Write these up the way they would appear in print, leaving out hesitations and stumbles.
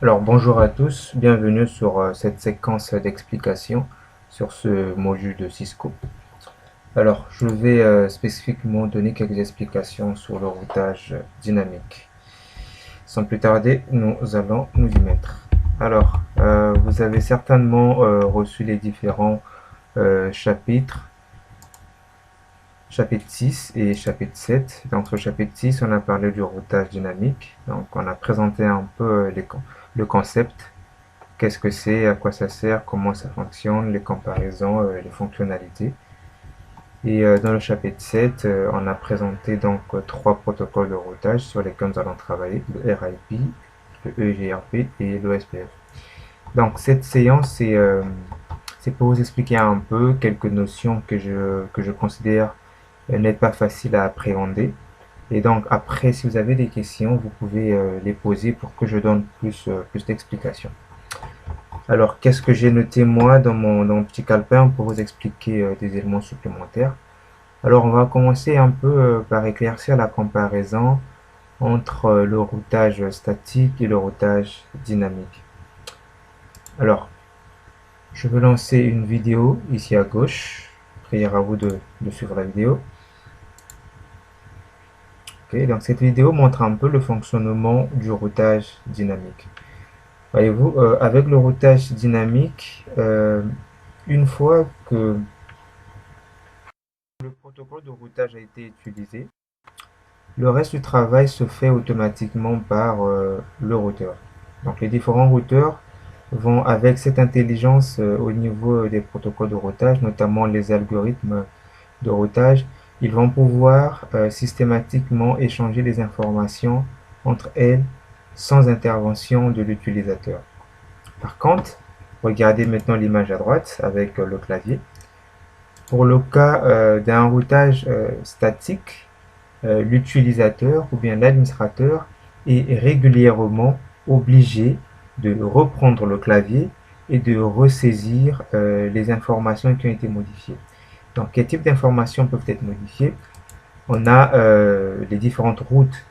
Alors bonjour à tous, bienvenue sur cette séquence d'explications sur ce module de Cisco. Alors je vais spécifiquement donner quelques explications sur le routage dynamique. Sans plus tarder, nous allons nous y mettre. Alors vous avez certainement reçu les différents chapitres, chapitre 6 et chapitre 7. Dans ce chapitre 6, on a parlé du routage dynamique. Donc on a présenté un peu le concept. Qu'est-ce que c'est, à quoi ça sert, comment ça fonctionne, les comparaisons, les fonctionnalités. Et dans le chapitre 7, on a présenté donc trois protocoles de routage sur lesquels nous allons travailler, le RIP, le EGRP et l'OSPF. Donc cette séance, c'est pour vous expliquer un peu quelques notions que je considère n'être pas faciles à appréhender. Et donc après, si vous avez des questions, vous pouvez les poser pour que je donne plus d'explications. Alors, qu'est-ce que j'ai noté moi dans mon petit calepin pour vous expliquer des éléments supplémentaires? Alors, on va commencer un peu par éclaircir la comparaison entre le routage statique et le routage dynamique. Alors, je vais lancer une vidéo ici à gauche. Prière à vous de suivre la vidéo. Ok, donc cette vidéo montre un peu le fonctionnement du routage dynamique. Voyez-vous, avec le routage dynamique, une fois que le protocole de routage a été utilisé, le reste du travail se fait automatiquement par le routeur. Donc les différents routeurs vont avec cette intelligence au niveau des protocoles de routage, notamment les algorithmes de routage, ils vont pouvoir systématiquement échanger des informations entre elles sans intervention de l'utilisateur. Par contre, regardez maintenant l'image à droite avec le clavier. Pour le cas d'un routage statique, l'utilisateur ou bien l'administrateur est régulièrement obligé de reprendre le clavier et de ressaisir les informations qui ont été modifiées. Donc, quel type d'informations peuvent être modifiées? On a les différentes routes.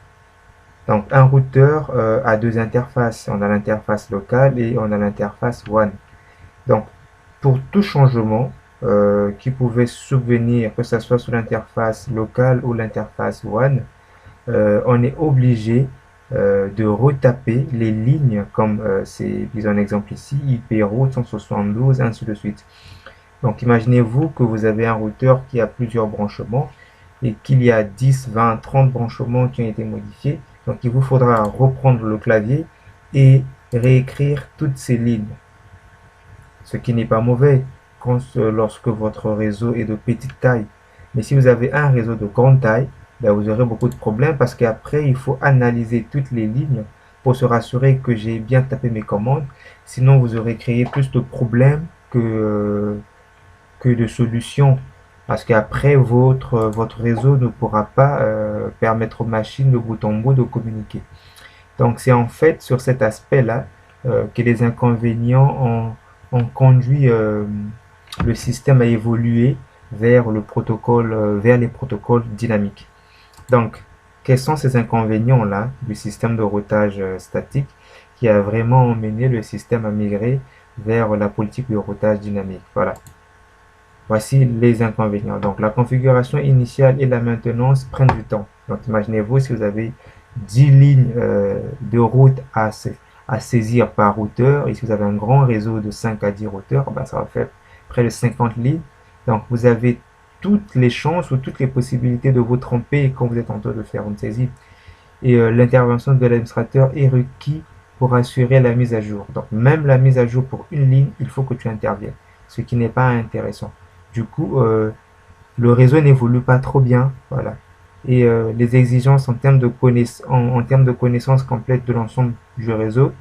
Donc, un routeur a deux interfaces. On a l'interface locale et on a l'interface WAN. Donc, pour tout changement qui pouvait subvenir, que ce soit sur l'interface locale ou l'interface WAN, on est obligé de retaper les lignes comme c'est, disons un exemple ici, IP route 172, ainsi de suite. Donc, imaginez-vous que vous avez un routeur qui a plusieurs branchements et qu'il y a 10, 20, 30 branchements qui ont été modifiés. Donc, il vous faudra reprendre le clavier et réécrire toutes ces lignes. Ce qui n'est pas mauvais lorsque votre réseau est de petite taille. Mais si vous avez un réseau de grande taille, ben vous aurez beaucoup de problèmes parce qu'après, il faut analyser toutes les lignes pour se rassurer que j'ai bien tapé mes commandes. Sinon, vous aurez créé plus de problèmes que de solutions. Parce qu'après, votre réseau ne pourra pas permettre aux machines de bout en bout de communiquer. Donc, c'est en fait sur cet aspect-là que les inconvénients ont conduit le système à évoluer vers le protocole, vers les protocoles dynamiques. Donc, quels sont ces inconvénients-là du système de routage statique qui a vraiment emmené le système à migrer vers la politique de routage dynamique? Voilà. Voici les inconvénients. Donc, la configuration initiale et la maintenance prennent du temps. Donc, imaginez-vous si vous avez 10 lignes de route à saisir par routeur. Et si vous avez un grand réseau de 5 à 10 routeurs, ben, ça va faire près de 50 lignes. Donc, vous avez toutes les chances ou toutes les possibilités de vous tromper quand vous êtes en train de faire une saisie. Et l'intervention de l'administrateur est requise pour assurer la mise à jour. Donc, même la mise à jour pour une ligne, il faut que tu interviennes, ce qui n'est pas intéressant. Du coup, le réseau n'évolue pas trop bien, voilà. Et les exigences en termes de connaissance complète de l'ensemble du réseau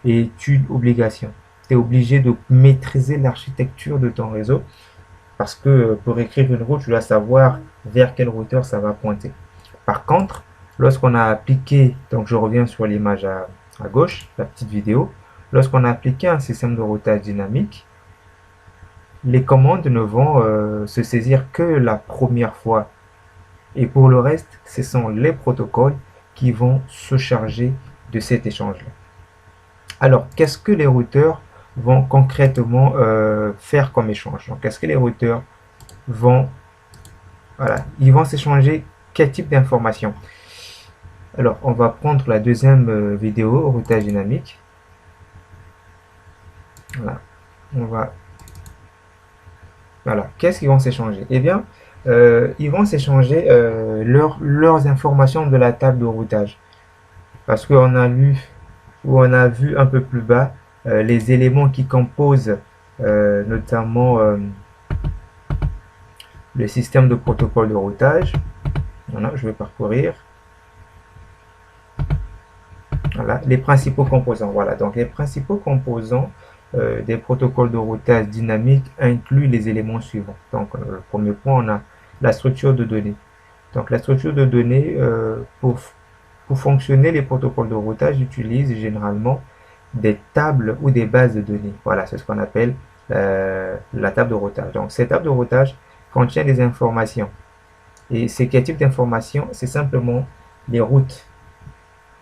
est une obligation. Tu es obligé de maîtriser l'architecture de ton réseau parce que pour écrire une route, tu dois savoir vers quel routeur ça va pointer. Par contre, lorsqu'on a appliqué, donc je reviens sur l'image à gauche, la petite vidéo, lorsqu'on a appliqué un système de routage dynamique, les commandes ne vont se saisir que la première fois. Et pour le reste, ce sont les protocoles qui vont se charger de cet échange-là. Alors, qu'est-ce que les routeurs vont concrètement faire comme échange? Donc, est-ce que les routeurs vont, voilà, ils vont s'échanger quel type d'informations? Alors, on va prendre la deuxième vidéo, routage dynamique. Voilà, on va, voilà, qu'est-ce qu'ils vont s'échanger? Eh bien, ils vont s'échanger leurs informations de la table de routage. Parce qu'on a lu, ou on a vu un peu plus bas, les éléments qui composent notamment le système de protocole de routage. Voilà, je vais parcourir. Voilà, les principaux composants. Voilà, donc les principaux composants des protocoles de routage dynamique incluent les éléments suivants. Donc, le premier point, on a la structure de données. Donc, la structure de données, pour fonctionner, les protocoles de routage utilisent généralement des tables ou des bases de données. Voilà, c'est ce qu'on appelle la table de routage. Donc, cette table de routage contient des informations. Et c'est quel type d'informations? C'est simplement les routes.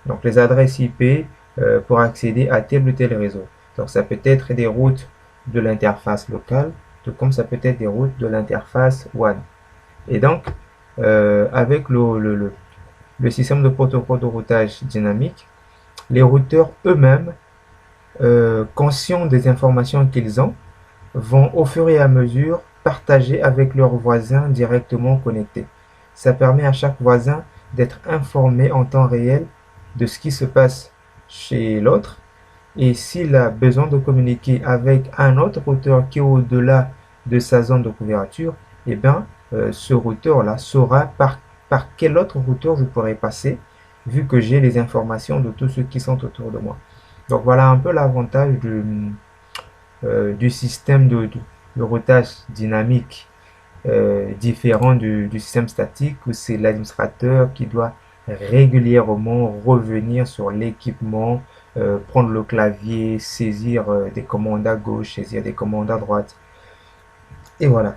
Donc, les adresses IP pour accéder à tel ou tel réseau. Donc, ça peut être des routes de l'interface locale, tout comme ça peut être des routes de l'interface WAN. Et donc, avec le système de protocole de routage dynamique, les routeurs eux-mêmes, conscients des informations qu'ils ont, vont au fur et à mesure partager avec leurs voisins directement connectés. Ça permet à chaque voisin d'être informé en temps réel de ce qui se passe chez l'autre, et s'il a besoin de communiquer avec un autre routeur qui est au-delà de sa zone de couverture, eh bien, ce routeur-là saura par quel autre routeur je pourrais passer, vu que j'ai les informations de tous ceux qui sont autour de moi. Donc voilà un peu l'avantage du système de routage dynamique différent du système statique, où c'est l'administrateur qui doit régulièrement revenir sur l'équipement, prendre le clavier, saisir des commandes à gauche, saisir des commandes à droite. Et voilà.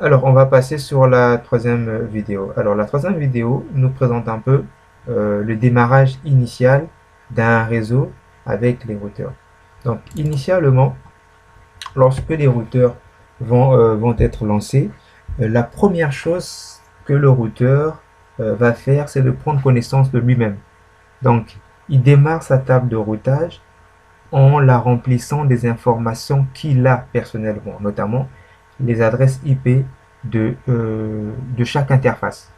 Alors, on va passer sur la troisième vidéo. Alors, la troisième vidéo nous présente un peu le démarrage initial d'un réseau avec les routeurs. Donc, initialement, lorsque les routeurs vont être lancés, la première chose que le routeur va faire, c'est de prendre connaissance de lui-même. Donc, il démarre sa table de routage en la remplissant des informations qu'il a personnellement, notamment les adresses IP de chaque interface.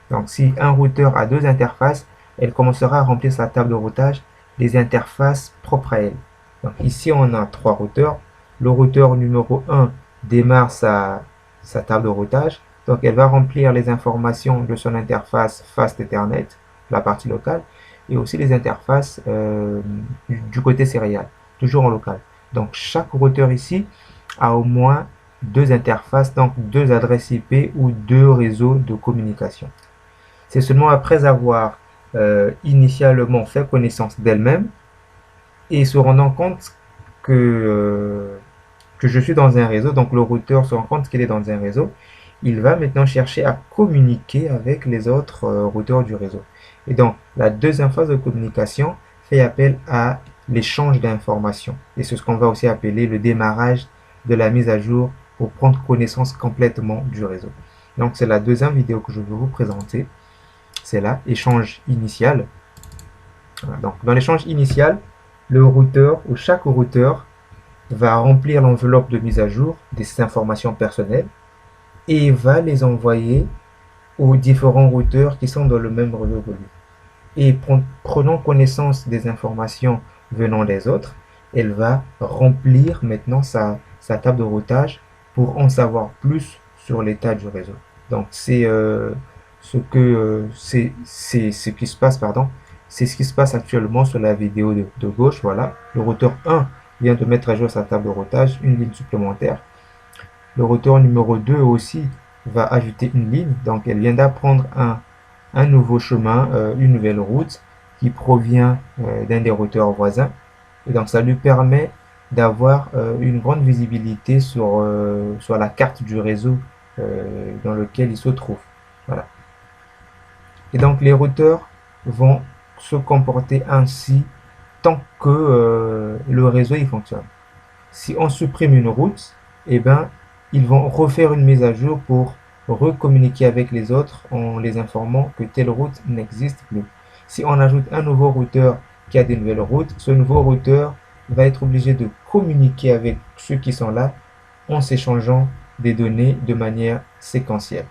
Donc, si un routeur a deux interfaces, elle commencera à remplir sa table de routage des interfaces propres à elle. Donc, ici, on a trois routeurs. Le routeur numéro 1 démarre sa table de routage. Donc, elle va remplir les informations de son interface Fast Ethernet, la partie locale, et aussi les interfaces du côté serial, toujours en local. Donc, chaque routeur ici a au moins deux interfaces, donc deux adresses IP ou deux réseaux de communication. C'est seulement après avoir initialement fait connaissance d'elle-même et se rendant compte que je suis dans un réseau, donc le routeur se rend compte qu'il est dans un réseau, il va maintenant chercher à communiquer avec les autres routeurs du réseau. Et donc, la deuxième phase de communication fait appel à l'échange d'informations. Et c'est ce qu'on va aussi appeler le démarrage de la mise à jour pour prendre connaissance complètement du réseau. Donc, c'est la deuxième vidéo que je veux vous présenter. C'est là, échange initial. Voilà. Donc, dans l'échange initial, le routeur ou chaque routeur va remplir l'enveloppe de mise à jour des informations personnelles et va les envoyer aux différents routeurs qui sont dans le même réseau que lui. Et prenant connaissance des informations venant des autres, elle va remplir maintenant sa table de routage pour en savoir plus sur l'état du réseau. Donc c'est ce qui se passe, pardon, c'est ce qui se passe actuellement sur la vidéo de gauche. Voilà, le routeur 1 vient de mettre à jour sa table de routage, une ligne supplémentaire. Le routeur numéro 2 aussi va ajouter une ligne, donc elle vient d'apprendre un nouveau chemin, une nouvelle route qui provient d'un des routeurs voisins. Et donc ça lui permet d'avoir une grande visibilité sur la carte du réseau dans lequel il se trouve. Voilà. Et donc les routeurs vont se comporter ainsi tant que le réseau il fonctionne. Si on supprime une route, eh ben, ils vont refaire une mise à jour pour recommuniquer avec les autres en les informant que telle route n'existe plus. Si on ajoute un nouveau routeur qui a des nouvelles routes, ce nouveau routeur va être obligé de communiquer avec ceux qui sont là en s'échangeant des données de manière séquentielle.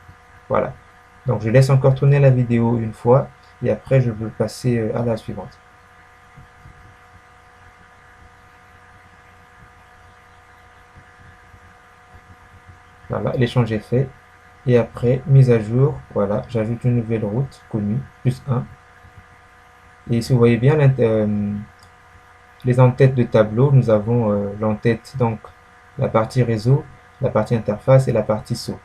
Voilà. Donc je laisse encore tourner la vidéo une fois et après je veux passer à la suivante. Voilà, l'échange est fait. Et après, mise à jour, voilà, j'ajoute une nouvelle route connue, plus 1. Et si vous voyez bien les en-têtes de tableau, nous avons l'en-tête, donc la partie réseau, la partie interface et la partie saut.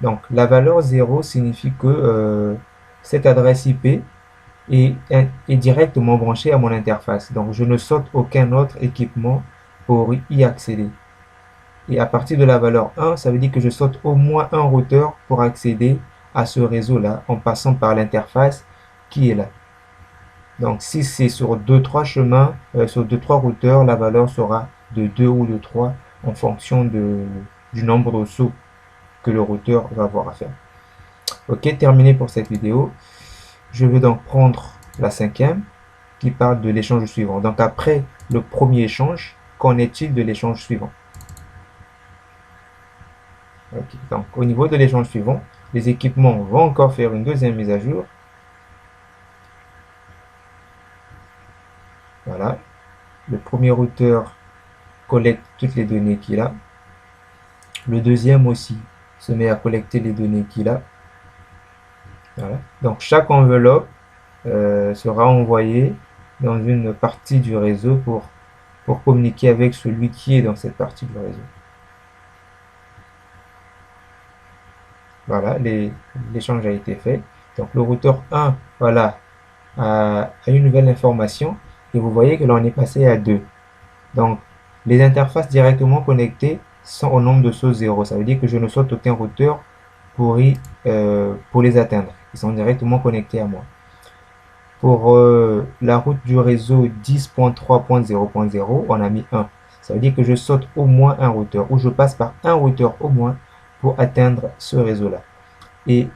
Donc la valeur 0 signifie que cette adresse IP est directement branchée à mon interface. Donc je ne saute aucun autre équipement pour y accéder. Et à partir de la valeur 1, ça veut dire que je saute au moins un routeur pour accéder à ce réseau-là en passant par l'interface qui est là. Donc si c'est sur 2-3 chemins, sur 2-3 routeurs, la valeur sera de 2 ou de 3 en fonction du nombre de sauts que le routeur va avoir à faire. Ok, terminé pour cette vidéo. Je vais donc prendre la cinquième qui parle de l'échange suivant. Donc après le premier échange, qu'en est-il de l'échange suivant? Okay. Donc au niveau de l'échange suivant, les équipements vont encore faire une deuxième mise à jour. Voilà. Le premier routeur collecte toutes les données qu'il a. Le deuxième aussi se met à collecter les données qu'il a. Voilà. Donc chaque enveloppe sera envoyée dans une partie du réseau pour communiquer avec celui qui est dans cette partie du réseau. Voilà, l'échange a été fait. Donc le routeur 1, voilà, a une nouvelle information et vous voyez que l'on est passé à 2. Donc les interfaces directement connectées sont au nombre de sauts 0. Ça veut dire que je ne saute aucun routeur pour les atteindre. Ils sont directement connectés à moi. Pour la route du réseau 10.3.0.0, on a mis 1. Ça veut dire que je saute au moins un routeur ou je passe par un routeur au moins pour atteindre ce réseau-là. Et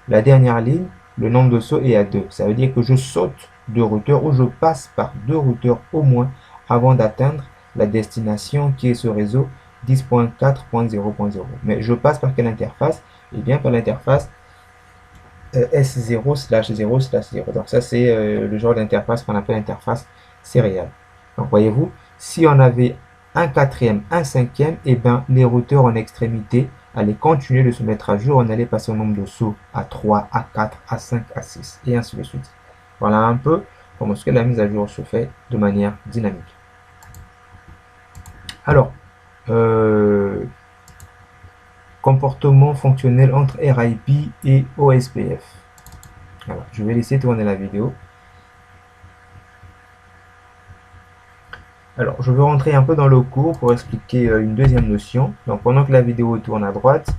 la dernière ligne, le nombre de sauts est à 2. Ça veut dire que je saute 2 routeurs ou je passe par 2 routeurs au moins avant d'atteindre la destination qui est ce réseau 10.4.0.0. Mais je passe par quelle interface? Et bien par l'interface S0/0/0. Donc ça c'est le genre d'interface qu'on appelle interface sérielle. Donc voyez-vous, si on avait un quatrième, un cinquième, et bien les routeurs en extrémité allaient continuer de se mettre à jour. On allait passer au nombre de sauts à 3, à 4, à 5, à 6 et ainsi de suite. Voilà un peu comment est-ce que la mise à jour se fait de manière dynamique. Alors, comportement fonctionnel entre RIP et OSPF. Alors, je vais laisser tourner la vidéo. Alors, je vais rentrer un peu dans le cours pour expliquer une deuxième notion. Donc, pendant que la vidéo tourne à droite,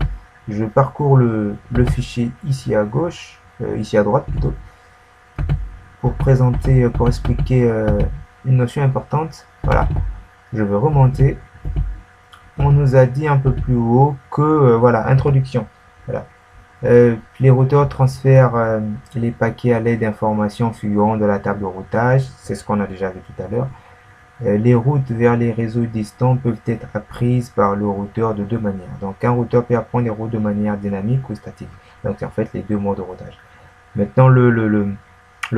je parcours le fichier ici à gauche, ici à droite plutôt, pour présenter, pour expliquer une notion importante. Voilà, je vais remonter. On nous a dit un peu plus haut que, voilà, introduction. Voilà. Les routeurs transfèrent les paquets à l'aide d'informations fluent de la table de routage. C'est ce qu'on a déjà vu tout à l'heure. Les routes vers les réseaux distants peuvent être apprises par le routeur de deux manières. Donc un routeur peut apprendre les routes de manière dynamique ou statique. Donc c'est en fait les deux modes de routage. Maintenant le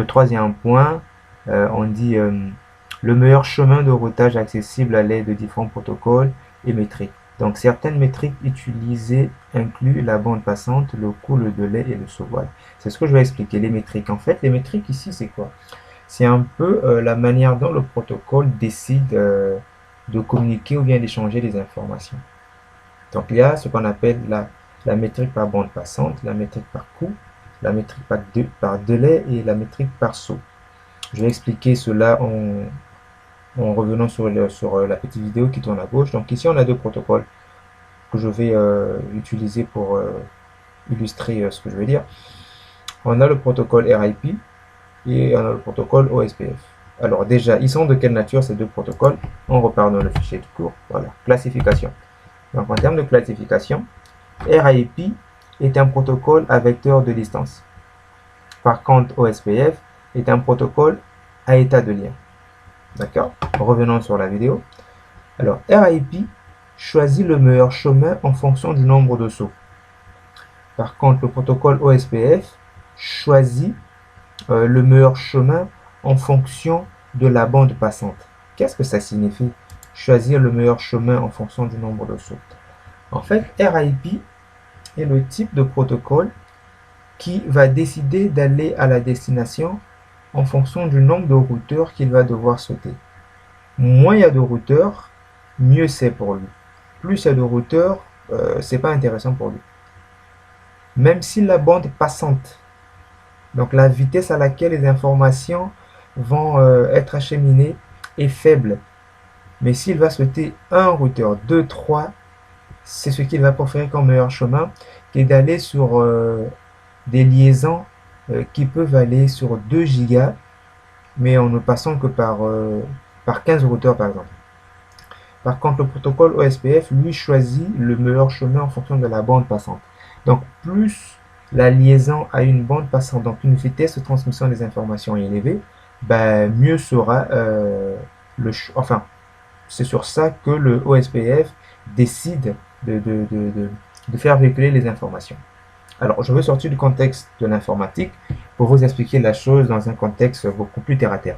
troisième point, on dit le meilleur chemin de routage accessible à l'aide de différents protocoles et métriques. Donc certaines métriques utilisées incluent la bande passante, le coût, le délai et le saut. Voilà. C'est ce que je vais expliquer. Les métriques. En fait, les métriques ici, c'est quoi? C'est un peu la manière dont le protocole décide de communiquer ou bien d'échanger les informations. Donc il y a ce qu'on appelle la métrique par bande passante, la métrique par coût, la métrique par délai et la métrique par saut. Je vais expliquer cela en revenant sur la petite vidéo qui tourne à gauche. Donc ici on a deux protocoles que je vais utiliser pour illustrer ce que je veux dire. On a le protocole RIP et on a le protocole OSPF. Alors déjà, ils sont de quelle nature ces deux protocoles? On repart dans le fichier de cours. Voilà, classification. Donc en termes de classification, RIP est un protocole à vecteur de distance. Par contre, OSPF est un protocole à état de lien. D'accord? Revenons sur la vidéo. Alors, RIP choisit le meilleur chemin en fonction du nombre de sauts. Par contre, le protocole OSPF choisit le meilleur chemin en fonction de la bande passante. Qu'est-ce que ça signifie? Choisir le meilleur chemin en fonction du nombre de sauts. En fait, RIP est le type de protocole qui va décider d'aller à la destination en fonction du nombre de routeurs qu'il va devoir sauter. Moins il y a de routeurs, mieux c'est pour lui. Plus il y a de routeurs, c'est pas intéressant pour lui. Même si la bande passante, donc la vitesse à laquelle les informations vont être acheminées, est faible. Mais s'il va sauter un routeur, 2, 3, c'est ce qu'il va préférer comme meilleur chemin, qui est d'aller sur des liaisons qui peuvent aller sur 2 gigas, mais en ne passant que par 15 routeurs par exemple. Par contre, le protocole OSPF, lui, choisit le meilleur chemin en fonction de la bande passante. Donc, plus la liaison a une bande passante, donc une vitesse de transmission des informations élevée, ben, mieux sera enfin, c'est sur ça que le OSPF décide de faire véhiculer les informations. Alors, je veux sortir du contexte de l'informatique pour vous expliquer la chose dans un contexte beaucoup plus terre à terre.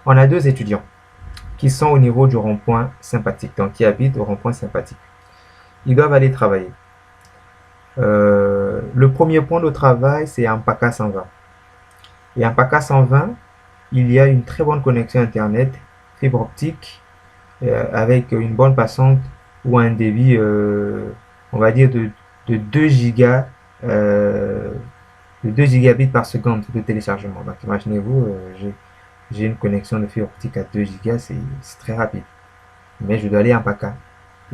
On a deux étudiants qui sont au niveau du rond-point sympathique, donc qui habitent au rond-point sympathique. Ils doivent aller travailler. Le premier point de travail, c'est un PACA 120. Et un PACA 120, il y a une très bonne connexion Internet, fibre optique, avec une bonne passante ou un débit, on va dire, de 2 gigas, de 2 gigabits par seconde de téléchargement. Donc imaginez-vous, j'ai une connexion de fibre optique à 2 gigas, c'est très rapide. Mais je dois aller à PACA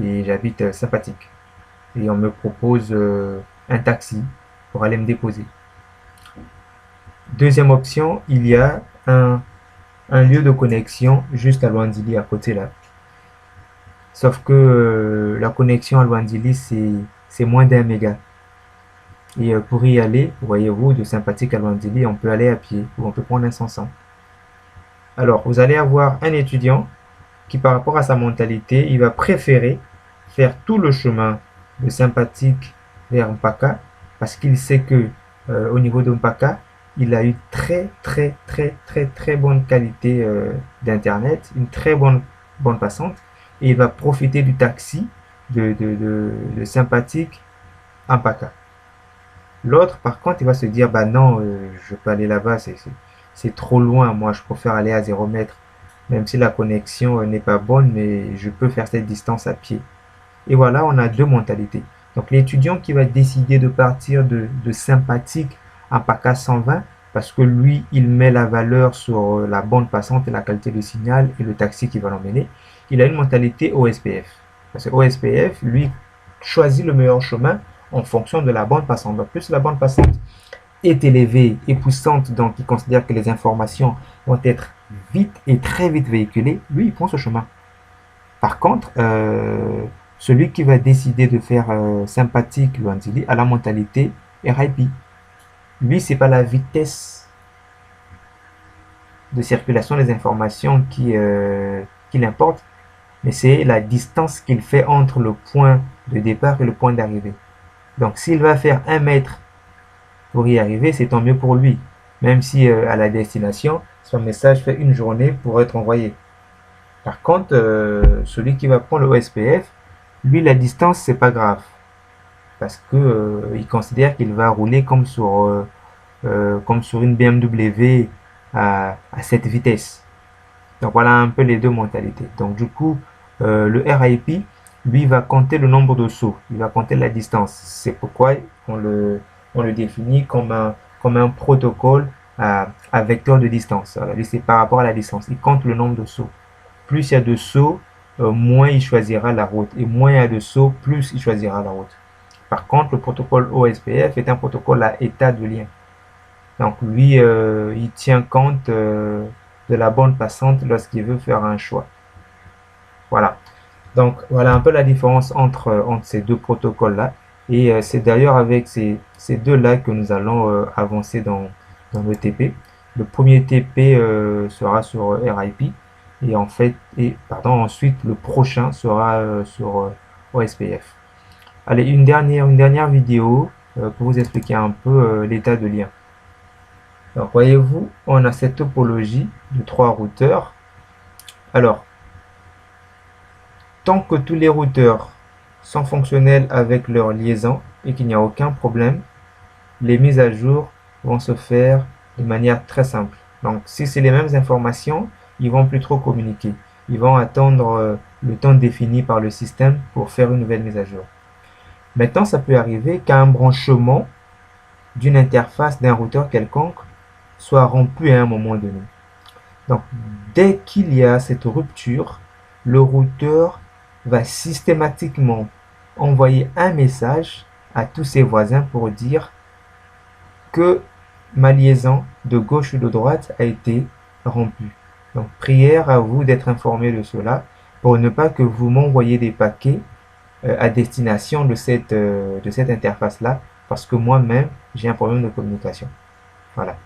et j'habite sympathique. Et on me propose un taxi pour aller me déposer. Deuxième option, il y a un lieu de connexion juste à Luandili, à côté là. Sauf que la connexion à Luandili, c'est moins d'1 méga. Et pour y aller, voyez-vous, de sympathique à Luandili, on peut aller à pied ou on peut prendre un 500. Alors, vous allez avoir un étudiant qui, par rapport à sa mentalité, il va préférer faire tout le chemin de sympathique vers Mpaka parce qu'il sait que au niveau de Mpaka, il a une très bonne qualité d'internet, une très bonne passante, et il va profiter du taxi de sympathique à Mpaka. L'autre, par contre, il va se dire, bah non, je peux aller là-bas, c'est trop loin, moi je préfère aller à 0 mètres, même si la connexion n'est pas bonne, mais je peux faire cette distance à pied. Et voilà, on a deux mentalités. Donc l'étudiant qui va décider de partir de sympathique à PACA 120, parce que lui, il met la valeur sur la bande passante et la qualité de signal et le taxi qui va l'emmener, il a une mentalité OSPF. Parce que OSPF, lui, choisit le meilleur chemin en fonction de la bande passante. Donc plus la bande passante est élevée et poussante, donc il considère que les informations vont être vite et très vite véhiculées, lui, il prend ce chemin. Par contre, celui qui va décider de faire sympathique Luandili a la mentalité RIP. Lui, c'est pas la vitesse de circulation des informations qui l'importe, mais c'est la distance qu'il fait entre le point de départ et le point d'arrivée. Donc, s'il va faire 1 mètre pour y arriver, c'est tant mieux pour lui. Même si à la destination, son message fait une journée pour être envoyé. Par contre, celui qui va prendre le OSPF, lui, la distance, c'est pas grave. Parce que il considère qu'il va rouler comme sur une BMW à cette vitesse. Donc voilà un peu les deux mentalités. Donc du coup, le RIP, lui, va compter le nombre de sauts. Il va compter la distance. C'est pourquoi on le définit comme un protocole à vecteur de distance. Lui, c'est par rapport à la distance. Il compte le nombre de sauts. Plus il y a de sauts, moins il choisira la route. Et moins il y a de sauts, plus il choisira la route. Par contre, le protocole OSPF est un protocole à état de lien. Donc lui, il tient compte de la bande passante lorsqu'il veut faire un choix. Voilà. Donc, voilà un peu la différence entre ces deux protocoles-là. Et c'est d'ailleurs avec ces deux-là que nous allons avancer dans le TP. Le premier TP sera sur RIP et ensuite le prochain sera sur OSPF. Allez, une dernière vidéo pour vous expliquer un peu l'état de lien. Donc, voyez-vous, on a cette topologie de trois routeurs. Alors, tant que tous les routeurs sont fonctionnels avec leur liaison et qu'il n'y a aucun problème, les mises à jour vont se faire de manière très simple. Donc, si c'est les mêmes informations, ils vont plus trop communiquer. Ils vont attendre le temps défini par le système pour faire une nouvelle mise à jour. Maintenant, ça peut arriver qu'un branchement d'une interface d'un routeur quelconque soit rompu à un moment donné. Donc, dès qu'il y a cette rupture, le routeur va systématiquement envoyer un message à tous ses voisins pour dire que ma liaison de gauche ou de droite a été rompue. Donc, prière à vous d'être informé de cela pour ne pas que vous m'envoyiez des paquets à destination de cette interface-là, parce que moi-même, j'ai un problème de communication. Voilà.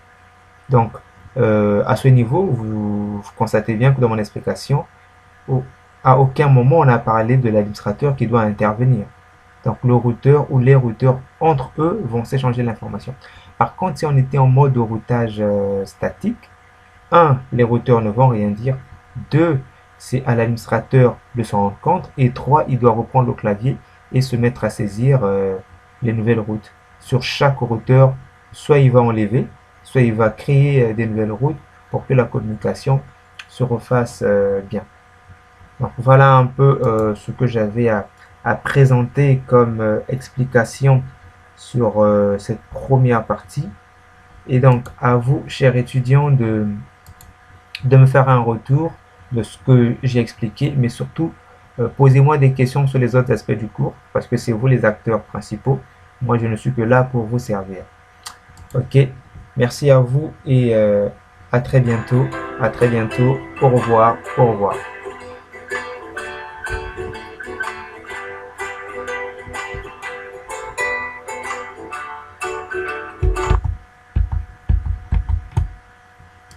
Donc, à ce niveau, vous constatez bien que dans mon explication, à aucun moment on a parlé de l'administrateur qui doit intervenir. Donc, le routeur ou les routeurs entre eux vont s'échanger l'information. Par contre, si on était en mode de routage statique, les routeurs ne vont rien dire. 2, c'est à l'administrateur de s'en rendre compte. Et 3, il doit reprendre le clavier et se mettre à saisir les nouvelles routes. Sur chaque routeur, soit il va enlever, soit il va créer des nouvelles routes pour que la communication se refasse bien. Donc voilà un peu ce que j'avais à présenter comme explication sur cette première partie. Et donc à vous, chers étudiants, de me faire un retour de ce que j'ai expliqué, mais surtout posez-moi des questions sur les autres aspects du cours, parce que c'est vous les acteurs principaux. Moi, je ne suis que là pour vous servir. Ok, merci à vous et à très bientôt. À très bientôt. Au revoir. Au revoir.